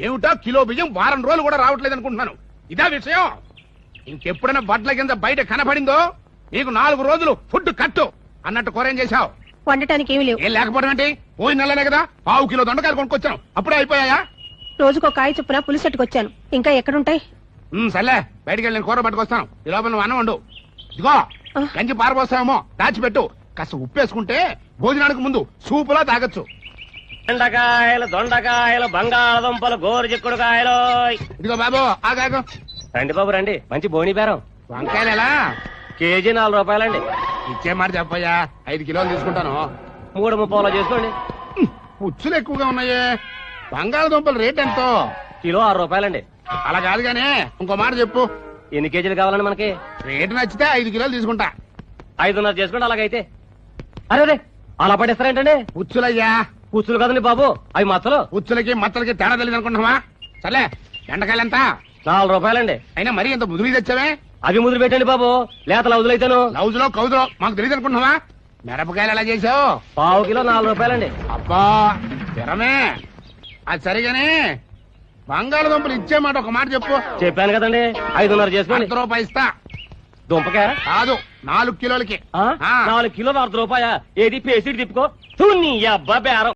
ఏమిటో కిలో బియ్యం వారం రోజులు కూడా రావట్లేదు అనుకుంటున్నాను. ఇదా విషయం? ఇంకెప్పుడైనా బట్టల కింద బయట కనపడిందో నీకు 4 రోజులు ఫుడ్ కట్టు అన్నట్టు కూరేం చేశావు? వండటానికి ఏమి లేవు. ఏం లేకపోవడం అంటే పోయిన నెలనే కదా 1/2 కిలో దొండకాయలు కొనుక్కొచ్చాను, అప్పుడే అయిపోయాయా? రోజుకో కాయ చొప్పున పులిసెట్టుకొచ్చాను. ఇంకా ఎక్కడుంటాయి? సర్లే, బయటికి వెళ్ళి నేను కూర పట్టుకొస్తాను. ఈ లోపల నువ్వు అన్నం వండు. ఇదిగో గంజి పారబోస్తామేమో దాచిపెట్టు. కాస్త ఉప్పేసుకుంటే భోజనానికి ముందు సూపులా తాగొచ్చు. బెండకాయలు, దొండకాయలు, బంగాళదుంపలు, గోరు చిక్కుడుకాయలు. ఇదిగో బాబు ఆగాగు. రండి బాబు రండి, మంచి బోని బేరం. వంకాయలు ఎలా? కేజీ 4 రూపాయలండి. ఇచ్చే మాట చెప్పయ్యా, 5 కిలోలు తీసుకుంటాను. 3.30 చేసుకోండి. పుచ్చులు ఎక్కువగా ఉన్నాయే. బంగాళదుంపల రేట్ ఎంతో? కిలో 6 రూపాయలండి. అలా కాదు గానీ ఇంకో మాట చెప్పు. ఎన్ని కేజీలు కావాలండి మనకి? రేటు నచ్చితే 5 కిలోలు తీసుకుంటా. 5.5 చేసుకోండి అలాగైతే. అరే అలా పడేస్తారేంటండి? పుచ్చులయ్యా. పుచ్చులు కదండి బాబు, అవి మచ్చలు. పుచ్చులకి మత్తలకి తేడా తెలియదు అనుకుంటున్నావా? సర్లే, బెండకాయలు ఎంత? 4 రూపాయలండి. అయినా మరీ ఎంత ముదురు తెచ్చావే? అవి ముదురు పెట్టండి బాబు, లేత లౌజులైతేను. లౌజులో కౌజులో మాకు తెలియదు అనుకుంటున్నావా? మిరపకాయలు ఎలా చేసావు? 1/2 కిలో 4 రూపాయలండి. అబ్బా తిరమే. అది సరిగానే బంగాళదుంపలు ఇచ్చే మాట ఒక మాట చెప్పు. చెప్పాను కదండి, 5.5 చేసుకోండి. ₹1 ఇస్తా. దుంపకాయ కాదు, 4 కిలోలకి. 4 కిలో 1 రూపాయ. ఏది పేసిడి తిప్పుకో. నీ అబ్బా బేరం.